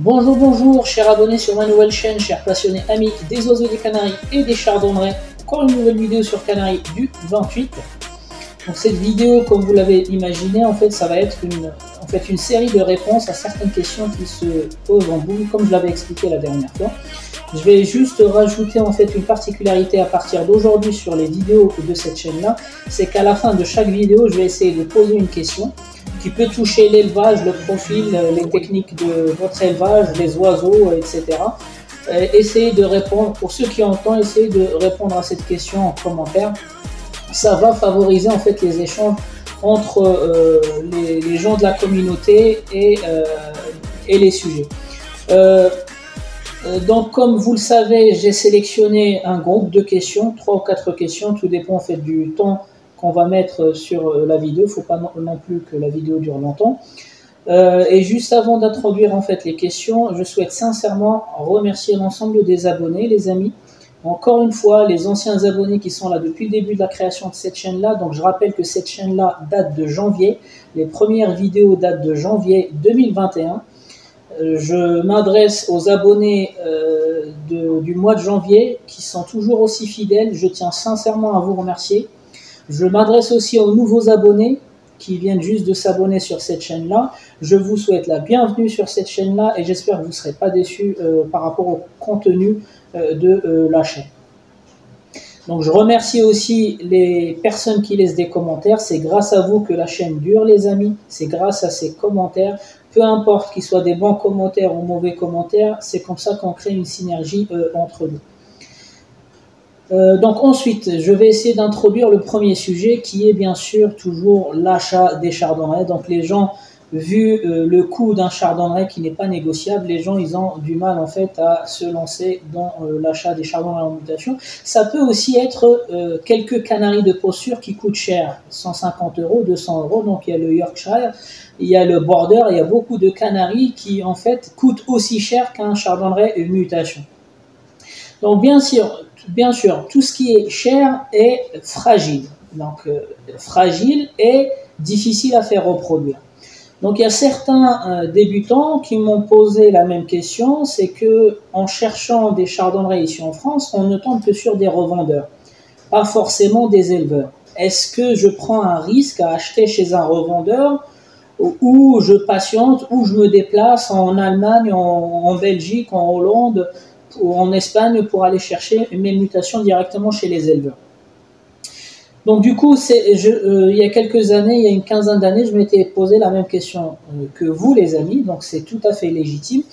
Bonjour, bonjour, chers abonnés sur ma nouvelle chaîne, chers passionnés amis des oiseaux des Canaries et des chardonnerets. Encore une nouvelle vidéo sur Canaries du 28. Donc cette vidéo, comme vous l'avez imaginé, en fait, ça va être une série de réponses à certaines questions qui se posent en boucle, comme je l'avais expliqué la dernière fois. Je vais juste rajouter en fait une particularité à partir d'aujourd'hui sur les vidéos de cette chaîne-là, c'est qu'à la fin de chaque vidéo, je vais essayer de poser une question qui peut toucher l'élevage, le profil, les techniques de votre élevage, les oiseaux, etc. Essayez de répondre, pour ceux qui entendent, essayez de répondre à cette question en commentaire. Ça va favoriser en fait les échanges entre les gens de la communauté et les sujets. Donc comme vous le savez, j'ai sélectionné un groupe de questions, 3 ou 4 questions, tout dépend en fait du temps qu'on va mettre sur la vidéo. Il ne faut pas non plus que la vidéo dure longtemps. Et juste avant d'introduire en fait les questions, je souhaite sincèrement remercier l'ensemble des abonnés, les amis. Encore une fois, les anciens abonnés qui sont là depuis le début de la création de cette chaîne-là. Donc je rappelle que cette chaîne-là date de janvier. Les premières vidéos datent de janvier 2021. Je m'adresse aux abonnés du mois de janvier qui sont toujours aussi fidèles. Je tiens sincèrement à vous remercier. Je m'adresse aussi aux nouveaux abonnés qui viennent juste de s'abonner sur cette chaîne-là. Je vous souhaite la bienvenue sur cette chaîne-là et j'espère que vous ne serez pas déçus par rapport au contenu de la chaîne. Donc je remercie aussi les personnes qui laissent des commentaires. C'est grâce à vous que la chaîne dure, les amis. C'est grâce à ces commentaires. Peu importe qu'ils soient des bons commentaires ou mauvais commentaires, c'est comme ça qu'on crée une synergie entre nous. Donc ensuite, je vais essayer d'introduire le premier sujet qui est bien sûr toujours l'achat des chardonnerets. Donc les gens, vu le coût d'un chardonneret qui n'est pas négociable, les gens ils ont du mal en fait à se lancer dans l'achat des chardonnerets en mutation. Ça peut aussi être quelques canaris de posture qui coûtent cher, 150 €, 200 €. Donc il y a le Yorkshire, il y a le Border, il y a beaucoup de canaris qui en fait coûtent aussi cher qu'un chardonneret mutation. Donc bien sûr, tout ce qui est cher est fragile. Donc fragile et difficile à faire reproduire. Donc il y a certains débutants qui m'ont posé la même question, c'est que en cherchant des chardonnerets ici en France, on ne tombe que sur des revendeurs, pas forcément des éleveurs. Est-ce que je prends un risque à acheter chez un revendeur ou je patiente, ou je me déplace en Allemagne, en Belgique, en Hollande ou en Espagne pour aller chercher mes mutations directement chez les éleveurs? Donc du coup, il y a quelques années, il y a une quinzaine d'années, je m'étais posé la même question que vous les amis, donc c'est tout à fait légitime.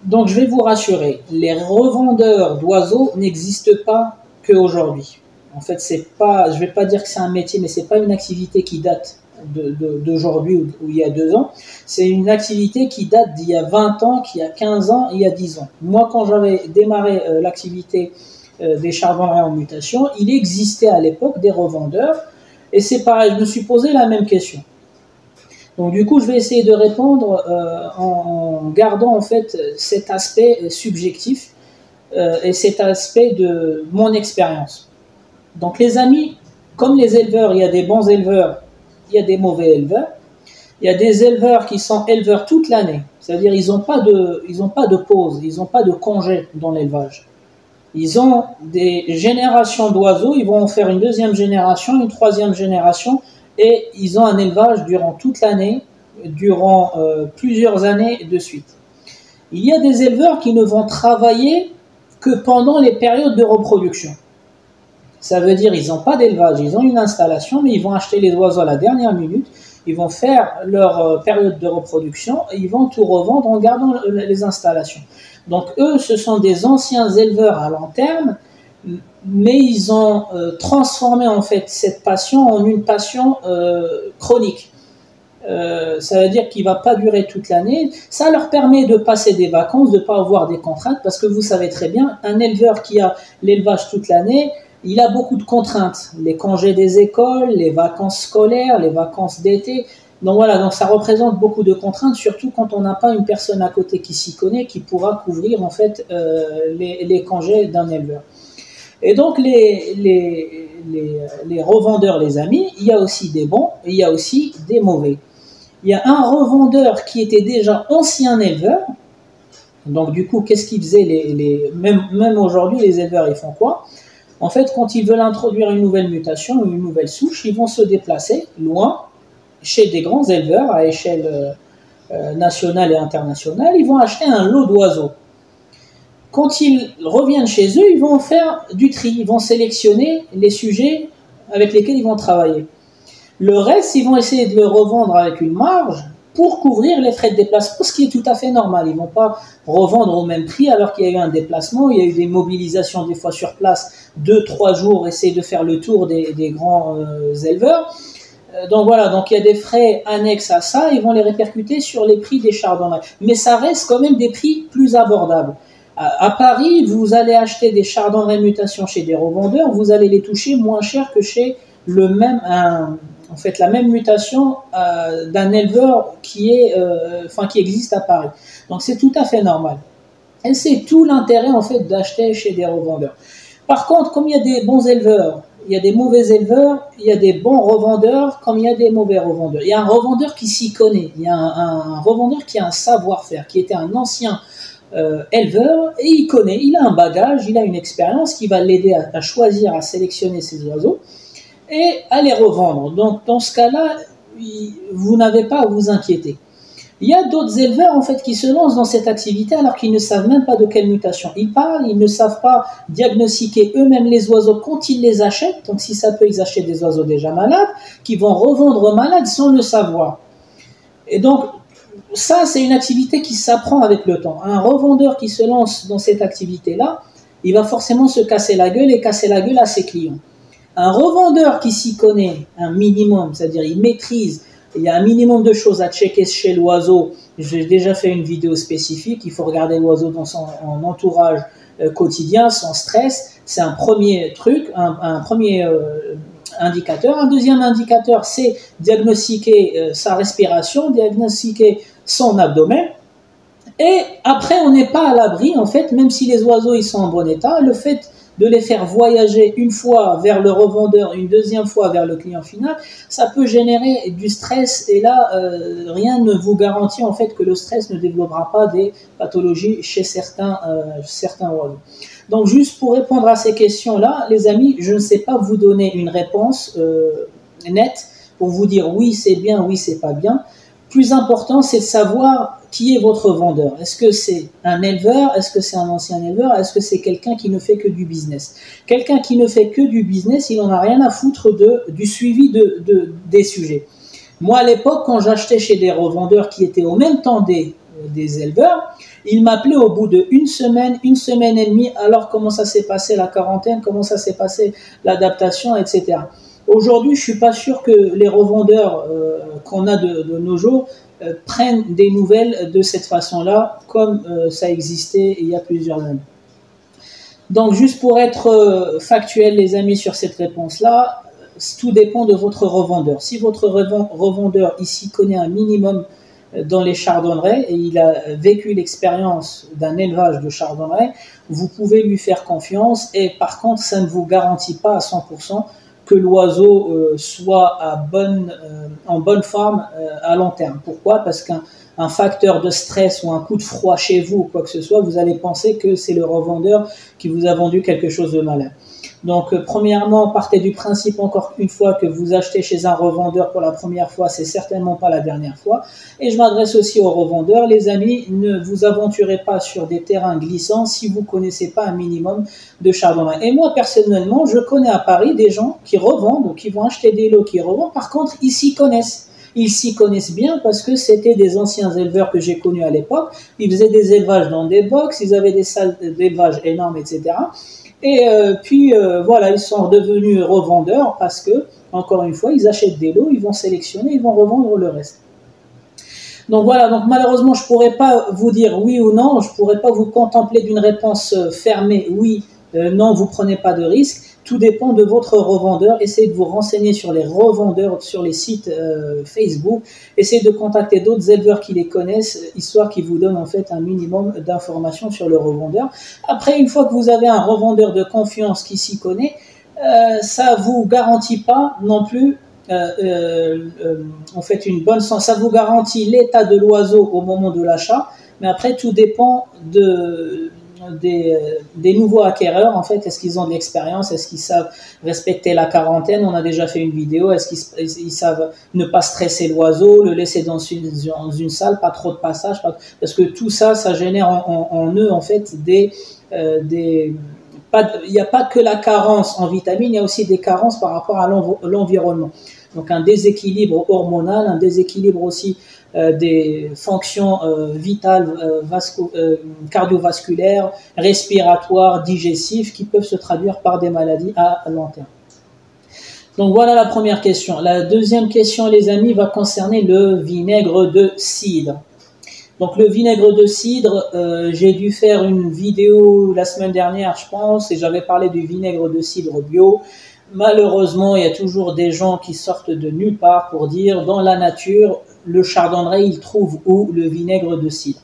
Donc je vais vous rassurer, les revendeurs d'oiseaux n'existent pas qu'aujourd'hui. En fait, c'est pas, je ne vais pas dire que c'est un métier, mais ce n'est pas une activité qui date d'aujourd'hui ou il y a 2 ans. C'est une activité qui date d'il y a 20 ans, qu'il y a 15 ans, il y a 10 ans. Moi, quand j'avais démarré l'activité des chardonnerets en mutation, il existait à l'époque des revendeurs et c'est pareil, je me suis posé la même question. Donc du coup, je vais essayer de répondre en gardant en fait cet aspect subjectif et cet aspect de mon expérience. Donc les amis, comme les éleveurs, il y a des bons éleveurs, il y a des mauvais éleveurs. Il y a des éleveurs qui sont éleveurs toute l'année, c'est-à-dire ils n'ont pas de pause, ils n'ont pas de congé dans l'élevage. Ils ont des générations d'oiseaux, ils vont en faire une deuxième génération, une troisième génération, et ils ont un élevage durant toute l'année, durant plusieurs années de suite. Il y a des éleveurs qui ne vont travailler que pendant les périodes de reproduction. Ça veut dire qu'ils n'ont pas d'élevage, ils ont une installation, mais ils vont acheter les oiseaux à la dernière minute, ils vont faire leur période de reproduction et ils vont tout revendre en gardant les installations. Donc eux, ce sont des anciens éleveurs à long terme, mais ils ont transformé en fait cette passion en une passion chronique. Ça veut dire qu'il ne va pas durer toute l'année. Ça leur permet de passer des vacances, de ne pas avoir des contraintes, parce que vous savez très bien, un éleveur qui a l'élevage toute l'année, il a beaucoup de contraintes, les congés des écoles, les vacances scolaires, les vacances d'été. Donc voilà, donc ça représente beaucoup de contraintes, surtout quand on n'a pas une personne à côté qui s'y connaît, qui pourra couvrir en fait les congés d'un éleveur. Et donc les revendeurs, les amis, il y a aussi des bons et il y a aussi des mauvais. il y a un revendeur qui était déjà ancien éleveur. Donc du coup, qu'est-ce qu'ils faisaient même aujourd'hui, les éleveurs, ils font quoi? En fait, quand ils veulent introduire une nouvelle mutation ou une nouvelle souche, ils vont se déplacer loin, chez des grands éleveurs à échelle nationale et internationale. Ils vont acheter un lot d'oiseaux. Quand ils reviennent chez eux, ils vont faire du tri, ils vont sélectionner les sujets avec lesquels ils vont travailler. Le reste, ils vont essayer de le revendre avec une marge pour couvrir les frais de déplacement, ce qui est tout à fait normal. Ils ne vont pas revendre au même prix alors qu'il y a eu un déplacement, il y a eu des mobilisations des fois sur place, 2-3 jours, essayer de faire le tour des grands éleveurs. Donc voilà, donc il y a des frais annexes à ça, ils vont les répercuter sur les prix des chardonnays. Mais ça reste quand même des prix plus abordables. À Paris, vous allez acheter des chardonnays mutation chez des revendeurs, vous allez les toucher moins cher que chez le même, en fait, la même mutation d'un éleveur qui existe à Paris. Donc c'est tout à fait normal. Et c'est tout l'intérêt en fait d'acheter chez des revendeurs. Par contre, comme il y a des bons éleveurs, il y a des mauvais éleveurs, il y a des bons revendeurs, comme il y a des mauvais revendeurs. Il y a un revendeur qui s'y connaît, il y a un revendeur qui a un savoir-faire, qui était un ancien éleveur, et il connaît, il a un bagage, il a une expérience qui va l'aider à choisir, à sélectionner ses oiseaux et à les revendre. Donc dans ce cas-là, vous n'avez pas à vous inquiéter. Il y a d'autres éleveurs en fait qui se lancent dans cette activité alors qu'ils ne savent même pas de quelle mutation ils parlent, ils ne savent pas diagnostiquer eux-mêmes les oiseaux quand ils les achètent. Donc si ça peut, ils achètent des oiseaux déjà malades, qui vont revendre malades sans le savoir. Et donc ça, c'est une activité qui s'apprend avec le temps. Un revendeur qui se lance dans cette activité-là, il va forcément se casser la gueule et casser la gueule à ses clients. Un revendeur qui s'y connaît un minimum, c'est-à-dire il maîtrise, il y a un minimum de choses à checker chez l'oiseau. J'ai déjà fait une vidéo spécifique, il faut regarder l'oiseau dans son entourage quotidien, sans stress. C'est un premier truc, un premier indicateur. Un deuxième indicateur, c'est diagnostiquer sa respiration, diagnostiquer son abdomen. Et après, on n'est pas à l'abri, en fait, même si les oiseaux ils sont en bon état, le fait de les faire voyager une fois vers le revendeur, une deuxième fois vers le client final, ça peut générer du stress. Et là, rien ne vous garantit en fait que le stress ne développera pas des pathologies chez certains oiseaux. Donc, juste pour répondre à ces questions-là, les amis, je ne sais pas vous donner une réponse nette pour vous dire oui, c'est bien, oui, c'est pas bien. Plus important, c'est de savoir qui est votre vendeur. Est-ce que c'est un éleveur? Est-ce que c'est un ancien éleveur? Est-ce que c'est quelqu'un qui ne fait que du business? Quelqu'un qui ne fait que du business, il n'en a rien à foutre du suivi des sujets. Moi, à l'époque, quand j'achetais chez des revendeurs qui étaient au même temps des éleveurs, ils m'appelaient au bout d'une semaine et demie, alors comment ça s'est passé la quarantaine, comment ça s'est passé l'adaptation, etc. Aujourd'hui, je suis pas sûr que les revendeurs qu'on a de nos jours prennent des nouvelles de cette façon-là, comme ça existait il y a plusieurs années. Donc, juste pour être factuel, les amis, sur cette réponse-là, tout dépend de votre revendeur. Si votre revendeur ici connaît un minimum dans les chardonnerets et il a vécu l'expérience d'un élevage de chardonnerets, vous pouvez lui faire confiance et par contre, ça ne vous garantit pas à 100% que l'oiseau soit en bonne forme à long terme. Pourquoi? Parce qu'un facteur de stress ou un coup de froid chez vous ou quoi que ce soit, vous allez penser que c'est le revendeur qui vous a vendu quelque chose de malin. Donc, premièrement, partez du principe, encore une fois, que vous achetez chez un revendeur pour la première fois, c'est certainement pas la dernière fois. Et je m'adresse aussi aux revendeurs, les amis, ne vous aventurez pas sur des terrains glissants si vous connaissez pas un minimum de chardonnay. Et moi, personnellement, je connais à Paris des gens qui revendent, ou qui vont acheter des lots qui revendent. Par contre, ils s'y connaissent. Ils s'y connaissent bien parce que c'était des anciens éleveurs que j'ai connus à l'époque. Ils faisaient des élevages dans des box, ils avaient des salles d'élevage énormes, etc. Et puis voilà, ils sont devenus revendeurs parce que, encore une fois, ils achètent des lots, ils vont sélectionner, ils vont revendre le reste. Donc voilà, donc malheureusement, je ne pourrais pas vous dire oui ou non, je ne pourrais pas vous contempler d'une réponse fermée, oui, non, vous ne prenez pas de risque. Tout dépend de votre revendeur. Essayez de vous renseigner sur les revendeurs, sur les sites Facebook. Essayez de contacter d'autres éleveurs qui les connaissent, histoire qu'ils vous donnent en fait un minimum d'informations sur le revendeur. Après, une fois que vous avez un revendeur de confiance qui s'y connaît, ça ne vous garantit pas non plus en fait une bonne santé, ça vous garantit l'état de l'oiseau au moment de l'achat, mais après tout dépend des nouveaux acquéreurs. En fait, est-ce qu'ils ont de l'expérience, est-ce qu'ils savent respecter la quarantaine, on a déjà fait une vidéo, est-ce qu'ils savent ne pas stresser l'oiseau, le laisser dans une salle, pas trop de passage, parce que tout ça, ça génère en eux en fait il n'y a pas que la carence en vitamines, il y a aussi des carences par rapport à l'environnement. Donc un déséquilibre hormonal, un déséquilibre aussi des fonctions vitales, cardiovasculaires, respiratoires, digestives, qui peuvent se traduire par des maladies à long terme. Donc voilà la première question. La deuxième question, les amis, va concerner le vinaigre de cidre. Donc le vinaigre de cidre, j'ai dû faire une vidéo la semaine dernière, je pense, et j'avais parlé du vinaigre de cidre bio. Malheureusement, il y a toujours des gens qui sortent de nulle part pour dire dans la nature, le chardonneret, il trouve où le vinaigre de cidre.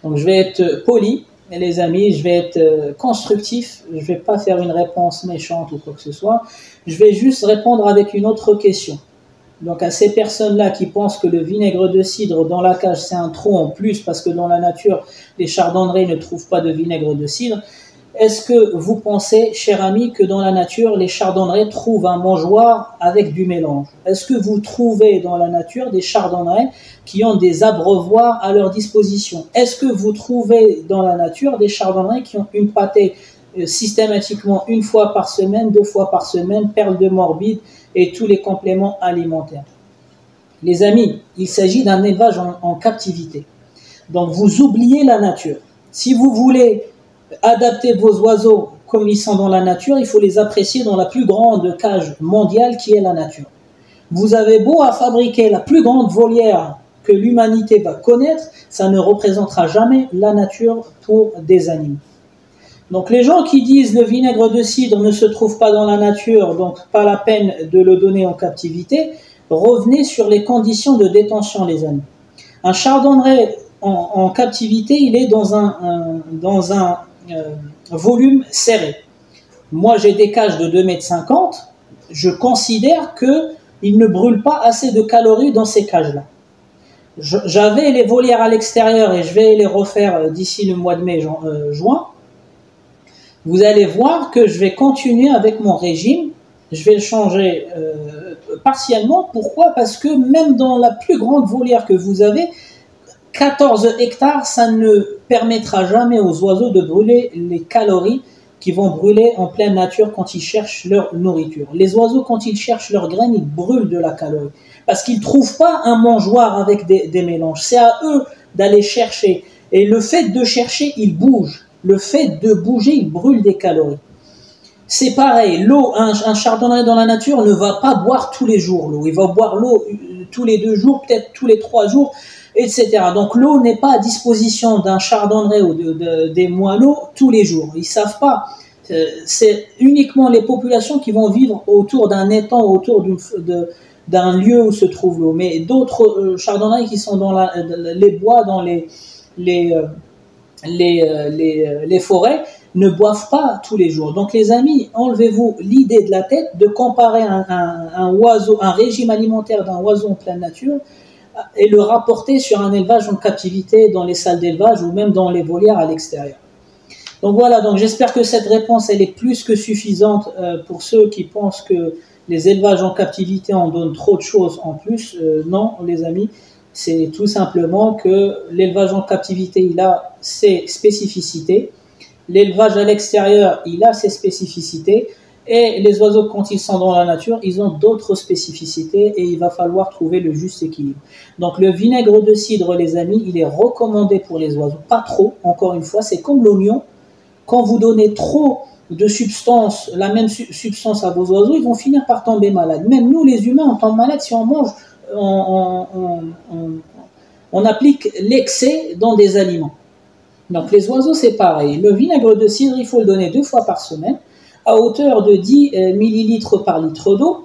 Donc je vais être poli, les amis, je vais être constructif, je ne vais pas faire une réponse méchante ou quoi que ce soit, je vais juste répondre avec une autre question. Donc à ces personnes-là qui pensent que le vinaigre de cidre dans la cage c'est un trop en plus parce que dans la nature les chardonnerets ne trouvent pas de vinaigre de cidre, est-ce que vous pensez, cher ami, que dans la nature les chardonnerets trouvent un mangeoire avec du mélange? Est-ce que vous trouvez dans la nature des chardonnerets qui ont des abreuvoirs à leur disposition? Est-ce que vous trouvez dans la nature des chardonnerets qui ont une pâtée systématiquement une fois par semaine, 2 fois par semaine, perles de morbide et tous les compléments alimentaires? Les amis, il s'agit d'un élevage en captivité. Donc vous oubliez la nature. Si vous voulez adapter vos oiseaux comme ils sont dans la nature, il faut les apprécier dans la plus grande cage mondiale qui est la nature. Vous avez beau à fabriquer la plus grande volière que l'humanité va connaître, ça ne représentera jamais la nature pour des animaux. Donc les gens qui disent le vinaigre de cidre ne se trouve pas dans la nature, donc pas la peine de le donner en captivité, revenez sur les conditions de détention, les amis. Un chardonneret en captivité, il est dans un volume serré. Moi, j'ai des cages de 2,50 m, je considère qu'il ne brûle pas assez de calories dans ces cages-là. J'avais les volières à l'extérieur et je vais les refaire d'ici le mois de mai, juin. Vous allez voir que je vais continuer avec mon régime, je vais le changer partiellement. Pourquoi? Parce que même dans la plus grande volière que vous avez, 14 hectares, ça ne permettra jamais aux oiseaux de brûler les calories qui vont brûler en pleine nature quand ils cherchent leur nourriture. Les oiseaux, quand ils cherchent leurs graines, ils brûlent de la calorie. Parce qu'ils ne trouvent pas un mangeoire avec des mélanges. C'est à eux d'aller chercher. Et le fait de chercher, ils bougent. Le fait de bouger, ils brûlent des calories. C'est pareil, l'eau, un chardonneret dans la nature ne va pas boire tous les jours l'eau. Il va boire l'eau tous les 2 jours, peut-être tous les 3 jours, etc. Donc l'eau n'est pas à disposition d'un chardonneret ou des moineaux tous les jours. Ils ne savent pas. C'est uniquement les populations qui vont vivre autour d'un étang, autour d'un lieu où se trouve l'eau. Mais d'autres chardonnerets qui sont dans les bois, dans les forêts, ne boivent pas tous les jours. Donc les amis, enlevez-vous l'idée de la tête de comparer un régime alimentaire d'un oiseau en pleine nature et le rapporter sur un élevage en captivité dans les salles d'élevage ou même dans les volières à l'extérieur. Donc voilà, donc j'espère que cette réponse elle est plus que suffisante pour ceux qui pensent que les élevages en captivité en donnent trop de choses en plus. Non les amis, c'est tout simplement que l'élevage en captivité il a ses spécificités, l'élevage à l'extérieur il a ses spécificités, et les oiseaux, quand ils sont dans la nature, ils ont d'autres spécificités et il va falloir trouver le juste équilibre. Donc le vinaigre de cidre, les amis, il est recommandé pour les oiseaux. Pas trop, encore une fois, c'est comme l'oignon. Quand vous donnez trop de substance, la même substance à vos oiseaux, ils vont finir par tomber malades. Même nous, les humains, on tombe malade si on mange, on applique l'excès dans des aliments. Donc les oiseaux, c'est pareil. Le vinaigre de cidre, il faut le donner 2 fois par semaine, à hauteur de 10 millilitres par litre d'eau.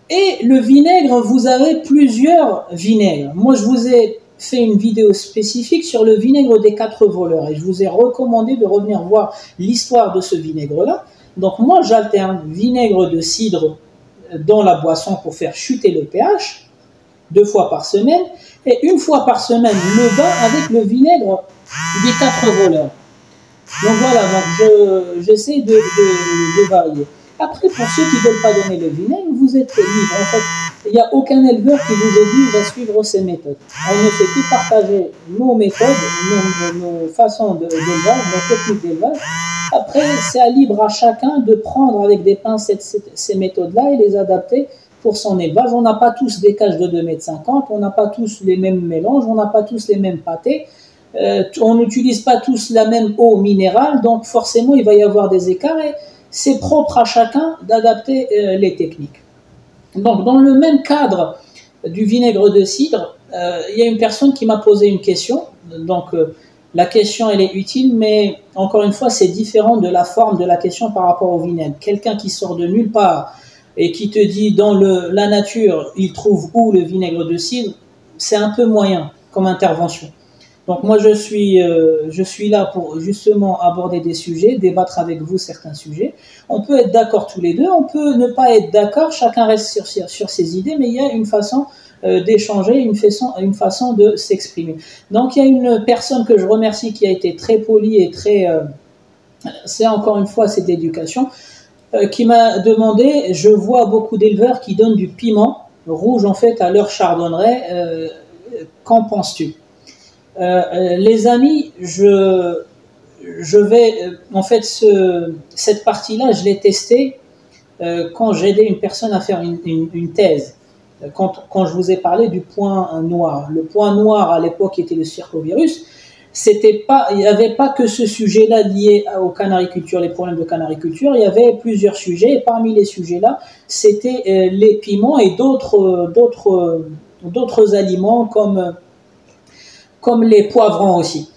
Et le vinaigre, vous avez plusieurs vinaigres. Moi, je vous ai fait une vidéo spécifique sur le vinaigre des 4 voleurs et je vous ai recommandé de revenir voir l'histoire de ce vinaigre-là. Donc moi, j'alterne vinaigre de cidre dans la boisson pour faire chuter le pH, 2 fois par semaine, et 1 fois par semaine le bain avec le vinaigre des 4 voleurs. Donc voilà, donc j'essaie de varier. Après, pour ceux qui ne veulent pas donner le vinaigre, vous êtes libre. En fait, il n'y a aucun éleveur qui vous oblige à suivre ces méthodes. On ne fait que partager nos méthodes, nos façons d'élevage, nos techniques d'élevage. Après, c'est libre à chacun de prendre avec des pincettes ces méthodes-là et les adapter pour son élevage. On n'a pas tous des cages de 2,50 m, on n'a pas tous les mêmes mélanges, on n'a pas tous les mêmes pâtés. On n'utilise pas tous la même eau minérale, donc forcément il va y avoir des écarts et c'est propre à chacun d'adapter les techniques. Donc dans le même cadre du vinaigre de cidre, il y a une personne qui m'a posé une question, donc la question elle est utile, mais encore une fois c'est différent de la forme de la question par rapport au vinaigre. Quelqu'un qui sort de nulle part et qui te dit dans la nature il trouve où le vinaigre de cidre, c'est un peu moyen comme intervention. Donc moi je suis là pour justement aborder des sujets, débattre avec vous certains sujets. On peut être d'accord tous les deux, on peut ne pas être d'accord, chacun reste sur ses idées, mais il y a une façon d'échanger, une façon de s'exprimer. Donc il y a une personne que je remercie qui a été très polie et très, c'est encore une fois c'est de l'éducation, qui m'a demandé, je vois beaucoup d'éleveurs qui donnent du piment rouge en fait à leur chardonneret, qu'en penses-tu? Les amis, je vais, en fait, cette partie-là, je l'ai testée quand j'aidais une personne à faire une thèse. Quand je vous ai parlé du point noir. Le point noir, à l'époque, était le circovirus. Il n'y avait pas que ce sujet-là lié aux canaricultures, les problèmes de canariculture. Il y avait plusieurs sujets. Et parmi les sujets-là, c'était les piments et d'autres aliments comme les poivrons aussi.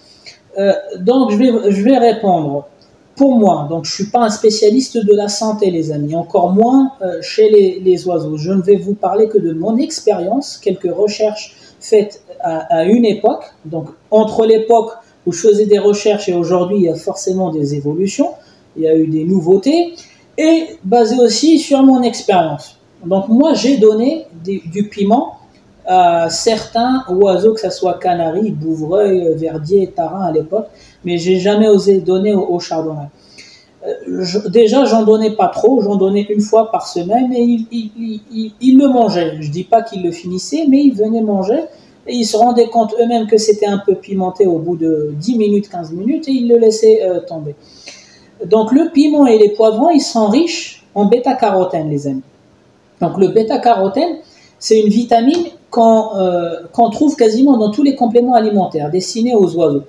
Donc je vais répondre. Pour moi, donc je suis pas un spécialiste de la santé, les amis, encore moins chez les oiseaux. Je ne vais vous parler que de mon expérience, quelques recherches faites à une époque. Donc entre l'époque où je faisais des recherches et aujourd'hui, il y a forcément des évolutions, il y a eu des nouveautés, et basé aussi sur mon expérience. Donc moi, j'ai donné du piment à certains oiseaux, que ce soit canari, bouvreuil, verdier, tarin à l'époque, mais j'ai jamais osé donner au chardonneret. Déjà, j'en donnais pas trop, j'en donnais 1 fois par semaine et ils le mangeaient. Je dis pas qu'ils le finissaient, mais ils venaient manger et ils se rendaient compte eux-mêmes que c'était un peu pimenté au bout de 10 minutes, 15 minutes et ils le laissaient tomber. Donc le piment et les poivrons, ils sont riches en bêta-carotène, les amis. Donc le bêta-carotène, c'est une vitamine qu'on trouve quasiment dans tous les compléments alimentaires destinés aux oiseaux.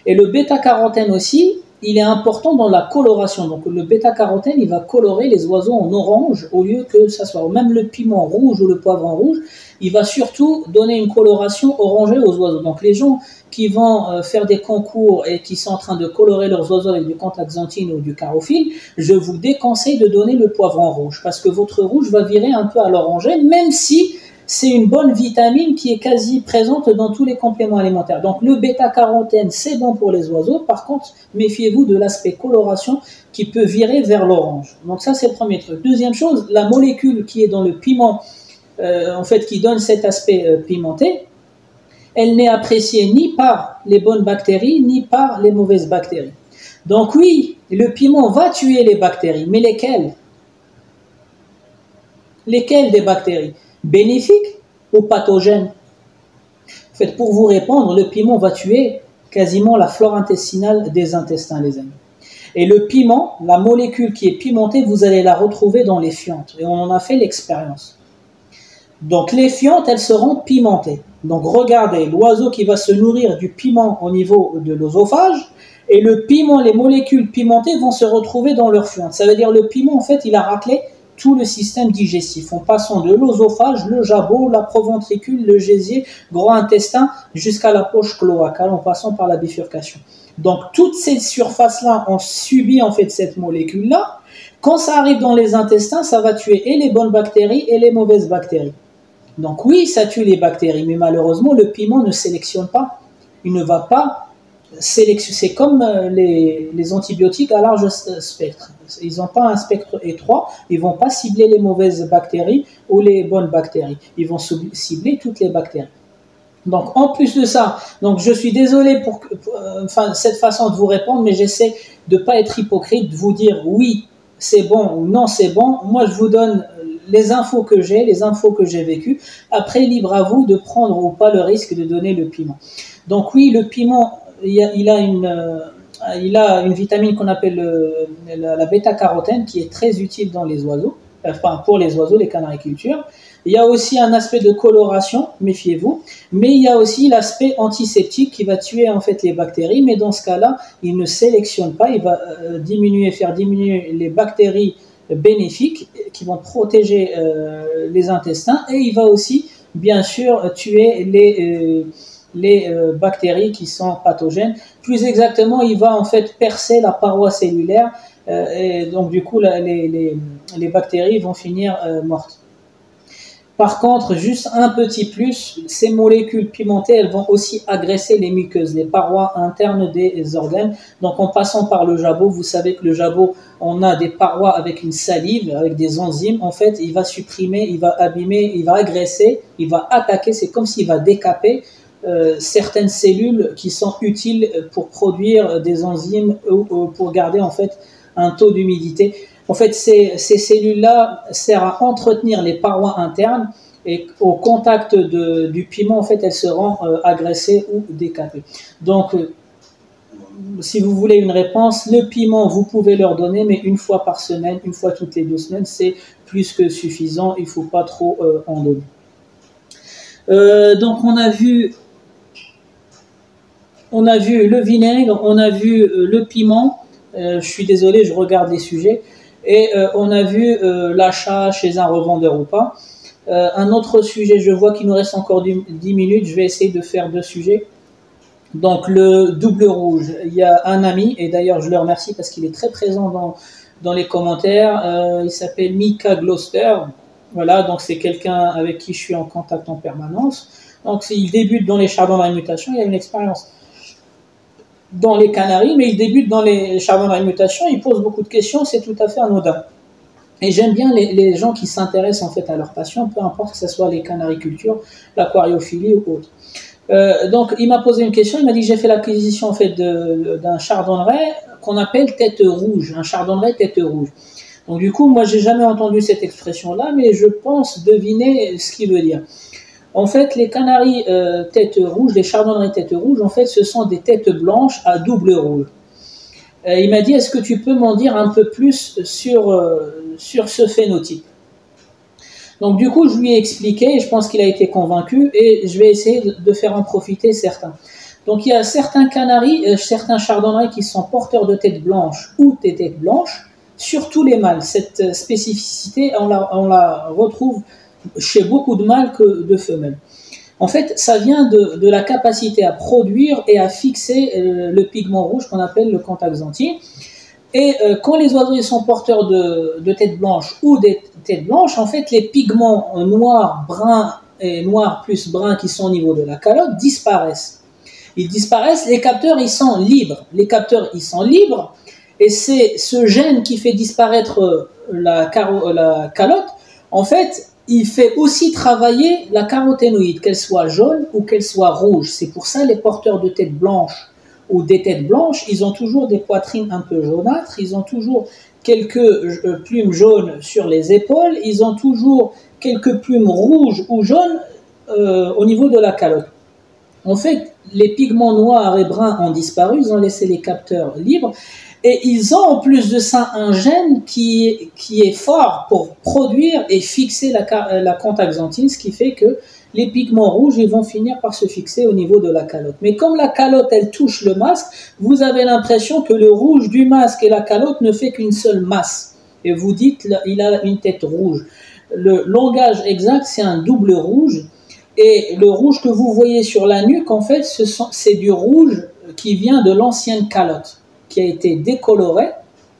Et le bêta-carotène aussi, il est important dans la coloration. Donc le bêta-carotène, il va colorer les oiseaux en orange au lieu que ça soit même le piment rouge ou le poivron rouge. Il va surtout donner une coloration orangée aux oiseaux. Donc les gens qui vont faire des concours et qui sont en train de colorer leurs oiseaux avec du Contaxanthine ou du Carophile, je vous déconseille de donner le poivron rouge parce que votre rouge va virer un peu à l'orangé, même si c'est une bonne vitamine qui est quasi présente dans tous les compléments alimentaires. Donc le bêta-carotène, c'est bon pour les oiseaux. Par contre, méfiez-vous de l'aspect coloration qui peut virer vers l'orange. Donc ça, c'est le premier truc. Deuxième chose, la molécule qui est dans le piment, en fait, qui donne cet aspect pimenté, elle n'est appréciée ni par les bonnes bactéries, ni par les mauvaises bactéries. Donc oui, le piment va tuer les bactéries, mais lesquelles? Lesquelles des bactéries? Bénéfiques ou pathogènes? En fait, pour vous répondre, le piment va tuer quasiment la flore intestinale des intestins, les amis. Et le piment, la molécule qui est pimentée, vous allez la retrouver dans les fientes. Et on en a fait l'expérience. Donc les fientes, elles seront pimentées. Donc regardez, l'oiseau qui va se nourrir du piment au niveau de l'œsophage, et le piment, les molécules pimentées vont se retrouver dans leurs fientes. Ça veut dire le piment, en fait, il a raclé tout le système digestif, en passant de l'œsophage, le jabot, la proventricule, le gésier, gros intestin, jusqu'à la poche cloacale, en passant par la bifurcation. Donc toutes ces surfaces-là ont subi en fait cette molécule-là. Quand ça arrive dans les intestins, ça va tuer et les bonnes bactéries et les mauvaises bactéries. Donc oui, ça tue les bactéries, mais malheureusement, le piment ne sélectionne pas. Il ne va pas c'est comme les antibiotiques à large spectre. Ils n'ont pas un spectre étroit, ils ne vont pas cibler les mauvaises bactéries ou les bonnes bactéries. Ils vont cibler toutes les bactéries. Donc, en plus de ça, donc je suis désolé pour enfin, cette façon de vous répondre, mais j'essaie de ne pas être hypocrite, de vous dire oui, c'est bon ou non, c'est bon. Moi, je vous donne les infos que j'ai, les infos que j'ai vécues. Après, libre à vous de prendre ou pas le risque de donner le piment. Donc oui, le piment, il a une vitamine qu'on appelle la bêta-carotène qui est très utile dans les oiseaux, enfin pour les oiseaux, les canaricultures. Il y a aussi un aspect de coloration, méfiez-vous, mais il y a aussi l'aspect antiseptique qui va tuer en fait les bactéries, mais dans ce cas-là, il ne sélectionne pas, il va faire diminuer les bactéries bénéfiques qui vont protéger les intestins, et il va aussi bien sûr tuer les bactéries qui sont pathogènes. Plus exactement, il va en fait percer la paroi cellulaire et donc du coup les bactéries vont finir mortes. Par contre, juste un petit plus, ces molécules pimentées, elles vont aussi agresser les muqueuses, les parois internes des organes. Donc en passant par le jabot, vous savez que le jabot, on a des parois avec une salive, avec des enzymes. En fait, il va supprimer, il va abîmer, il va agresser, il va attaquer, c'est comme s'il va décaper certaines cellules qui sont utiles pour produire des enzymes ou pour garder en fait un taux d'humidité. En fait, ces cellules-là servent à entretenir les parois internes et au contact du piment, en fait, elles seront agressées ou décapées. Donc, si vous voulez une réponse, le piment, vous pouvez leur donner, mais une fois par semaine, une fois toutes les 2 semaines, c'est plus que suffisant. Il ne faut pas trop en donner. Donc, on a vu le vinaigre, on a vu le piment. Je suis désolé, je regarde les sujets. Et on a vu l'achat chez un revendeur ou pas. Un autre sujet, je vois qu'il nous reste encore 10 minutes, je vais essayer de faire 2 sujets. Donc le double rouge, il y a un ami, et d'ailleurs je le remercie parce qu'il est très présent dans les commentaires, il s'appelle Mika Gloster. Voilà, donc c'est quelqu'un avec qui je suis en contact en permanence. Donc il débute dans les chardons de mutation, il a une expérience dans les Canaries, mais il débute dans les chardons de mutation, il pose beaucoup de questions, c'est tout à fait anodin. Et j'aime bien les gens qui s'intéressent en fait à leur passion, peu importe que ce soit les canaricultures, l'aquariophilie ou autre. Donc il m'a posé une question, il m'a dit j'ai fait l'acquisition en fait d'un chardonneret qu'on appelle tête rouge, un chardonneret tête rouge. Donc du coup moi j'ai jamais entendu cette expression là, mais je pense deviner ce qu'il veut dire. En fait, les canaris tête rouge, les chardonnerets tête rouge, en fait, ce sont des têtes blanches à double rouge. Il m'a dit, est-ce que tu peux m'en dire un peu plus sur ce phénotype? Donc, du coup, je lui ai expliqué, et je pense qu'il a été convaincu, et je vais essayer de faire en profiter certains. Donc, il y a certains canaris, certains chardonnerets qui sont porteurs de têtes blanches ou de têtes blanches, surtout les mâles. Cette spécificité, on la retrouve chez beaucoup de mâles que de femelles. En fait, ça vient de la capacité à produire et à fixer le pigment rouge qu'on appelle le contaxanthine. Et quand les oiseaux sont porteurs de têtes blanches ou des têtes blanches, en fait, les pigments noirs, bruns et noirs plus bruns qui sont au niveau de la calotte disparaissent. Ils disparaissent, les capteurs, ils sont libres. Les capteurs, ils sont libres, et c'est ce gène qui fait disparaître la calotte, en fait, il fait aussi travailler la caroténoïde, qu'elle soit jaune ou qu'elle soit rouge. C'est pour ça les porteurs de têtes blanches ou des têtes blanches, ils ont toujours des poitrines un peu jaunâtres, ils ont toujours quelques plumes jaunes sur les épaules, ils ont toujours quelques plumes rouges ou jaunes au niveau de la calotte. En fait, les pigments noirs et bruns ont disparu, ils ont laissé les capteurs libres. Et ils ont en plus de ça un gène qui est fort pour produire et fixer la contaxanthine, ce qui fait que les pigments rouges ils vont finir par se fixer au niveau de la calotte. Mais comme la calotte elle touche le masque, vous avez l'impression que le rouge du masque et la calotte ne fait qu'une seule masse. Et vous dites il a une tête rouge. Le langage exact c'est un double rouge. Et le rouge que vous voyez sur la nuque, en fait, c'est du rouge qui vient de l'ancienne calotte, qui a été décolorée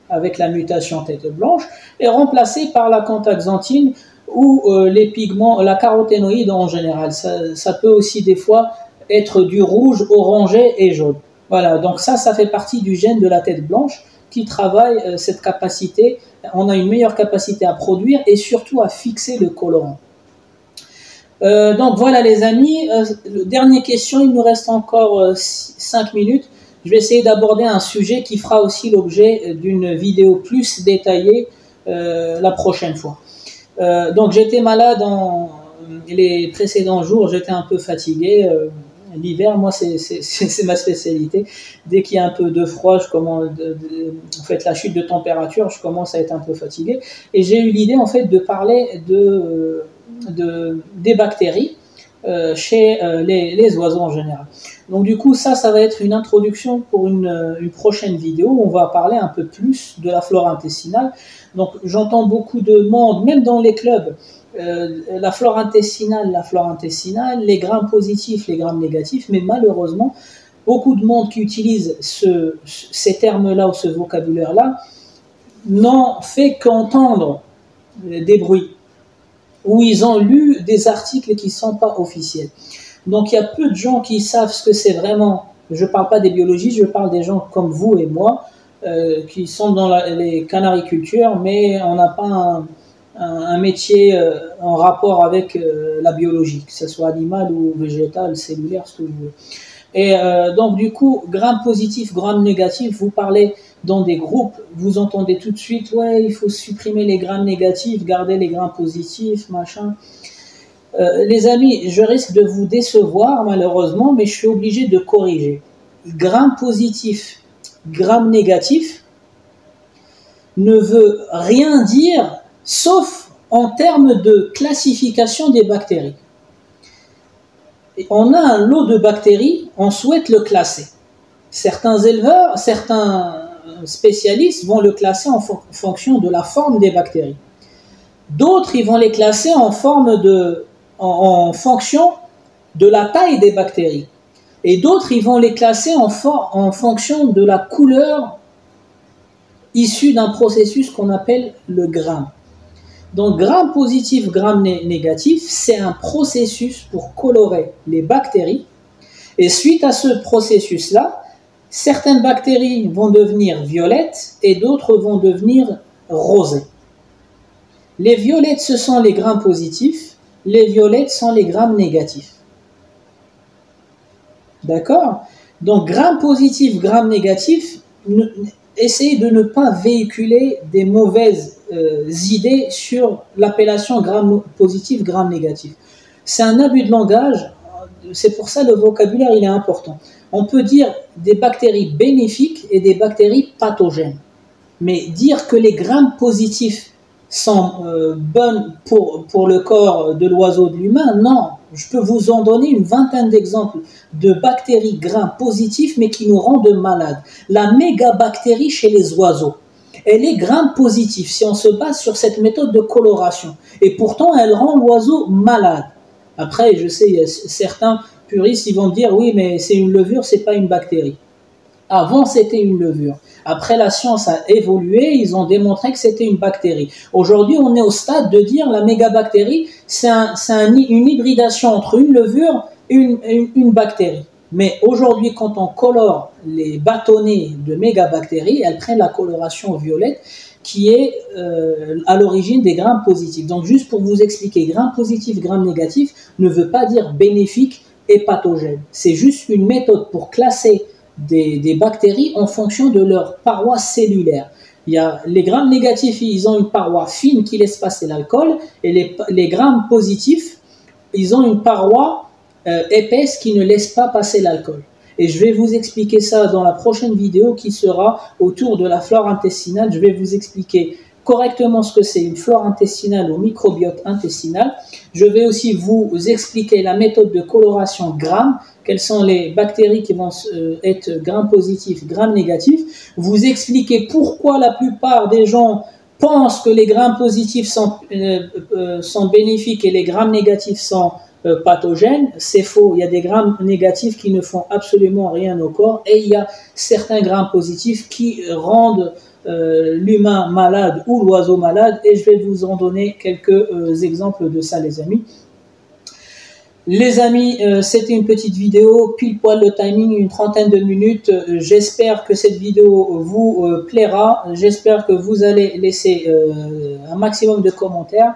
avec la mutation tête blanche et remplacée par la contaxanthine ou les pigments, la caroténoïde en général. Ça peut aussi des fois être du rouge, orangé et jaune. Voilà, donc ça fait partie du gène de la tête blanche qui travaille cette capacité. On a une meilleure capacité à produire et surtout à fixer le colorant. Donc voilà les amis, dernière question, il nous reste encore 5 minutes. Je vais essayer d'aborder un sujet qui fera aussi l'objet d'une vidéo plus détaillée la prochaine fois. Donc j'étais malade les précédents jours, j'étais un peu fatigué. L'hiver, moi, c'est ma spécialité. Dès qu'il y a un peu de froid, en fait, la chute de température, je commence à être un peu fatigué. Et j'ai eu l'idée, en fait, de parler des bactéries chez les oiseaux en général. Donc, du coup, ça va être une introduction pour une prochaine vidéo où on va parler un peu plus de la flore intestinale. Donc, j'entends beaucoup de monde, même dans les clubs, la flore intestinale, les grammes positifs, les grammes négatifs, mais malheureusement, beaucoup de monde qui utilise ces termes-là ou ce vocabulaire-là n'ont fait qu'entendre des bruits, ou ils ont lu des articles qui ne sont pas officiels. Donc il y a peu de gens qui savent ce que c'est vraiment. Je ne parle pas des biologistes, je parle des gens comme vous et moi, qui sont dans les canaricultures, mais on n'a pas un métier en rapport avec la biologie, que ce soit animal ou végétal, cellulaire, ce que vous voulez. Et donc du coup, grammes positifs, grammes négatifs, vous parlez dans des groupes, vous entendez tout de suite, ouais, il faut supprimer les grammes négatifs, garder les grammes positifs, machin. Les amis, je risque de vous décevoir malheureusement, mais je suis obligé de corriger. Grammes positifs, grammes négatifs ne veut rien dire sauf en termes de classification des bactéries. Et on a un lot de bactéries, on souhaite le classer. Certains éleveurs, certains spécialistes vont le classer en fonction de la forme des bactéries. D'autres, ils vont les classer en fonction de la taille des bactéries. Et d'autres, ils vont les classer en fonction de la couleur issue d'un processus qu'on appelle le gramme. Donc, gramme positif, gramme négatif, c'est un processus pour colorer les bactéries. Et suite à ce processus-là, certaines bactéries vont devenir violettes et d'autres vont devenir rosées. Les violettes, ce sont les grammes positifs, les violettes sont les grammes négatifs. D'accord? Donc, grammes positifs, grammes négatifs, essayez de ne pas véhiculer des mauvaises idées sur l'appellation gramme positif, gramme négatif. C'est un abus de langage, c'est pour ça le vocabulaire il est important. On peut dire des bactéries bénéfiques et des bactéries pathogènes. Mais dire que les grammes positifs sont bonnes pour le corps de l'oiseau, de l'humain, non. Je peux vous en donner une vingtaine d'exemples de bactéries grammes positifs mais qui nous rendent malades. La mégabactérie chez les oiseaux, elle est gramme positive si on se base sur cette méthode de coloration. Et pourtant, elle rend l'oiseau malade. Après, je sais, il y a certains puristes, ils vont dire, oui, mais c'est une levure, c'est pas une bactérie. Avant, c'était une levure. Après, la science a évolué, ils ont démontré que c'était une bactérie. Aujourd'hui, on est au stade de dire la mégabactérie, c'est une hybridation entre une levure et une bactérie. Mais aujourd'hui, quand on colore les bâtonnets de mégabactéries, elles prennent la coloration violette qui est à l'origine des grammes positifs. Donc, juste pour vous expliquer, grammes positifs, grammes négatifs ne veut pas dire bénéfique et pathogène. C'est juste une méthode pour classer des bactéries en fonction de leur paroi cellulaire. Il y a les grammes négatifs, ils ont une paroi fine qui laisse passer l'alcool, et les grammes positifs, ils ont une paroi épaisse qui ne laisse pas passer l'alcool. Et je vais vous expliquer ça dans la prochaine vidéo qui sera autour de la flore intestinale. Je vais vous expliquer correctement ce que c'est une flore intestinale ou microbiote intestinal. Je vais aussi vous expliquer la méthode de coloration gramme, quelles sont les bactéries qui vont être grammes positifs, grammes négatifs. Vous expliquer pourquoi la plupart des gens pensent que les grammes positifs sont bénéfiques et les grammes négatifs sont pathogènes. C'est faux, il y a des grammes négatifs qui ne font absolument rien au corps et il y a certains grammes positifs qui rendent l'humain malade ou l'oiseau malade, et je vais vous en donner quelques exemples de ça, les amis. Les amis, c'était une petite vidéo, pile poil le timing, une trentaine de minutes. J'espère que cette vidéo vous plaira. J'espère que vous allez laisser un maximum de commentaires.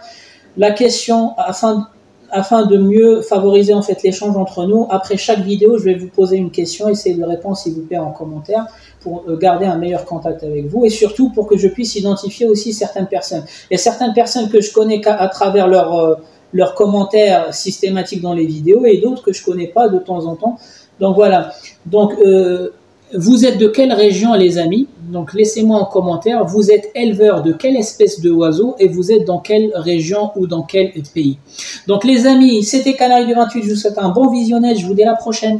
La question, afin de mieux favoriser en fait l'échange entre nous, après chaque vidéo, je vais vous poser une question, essayez de répondre s'il vous plaît en commentaire pour garder un meilleur contact avec vous et surtout pour que je puisse identifier aussi certaines personnes. Il y a certaines personnes que je connais à travers leurs commentaires systématiques dans les vidéos et d'autres que je connais pas de temps en temps. Donc voilà. Donc vous êtes de quelle région les amis? Donc laissez-moi en commentaire. Vous êtes éleveur de quelle espèce de oiseau et vous êtes dans quelle région ou dans quel pays? Donc les amis, c'était Canaries du 28. Je vous souhaite un bon visionnage. Je vous dis à la prochaine.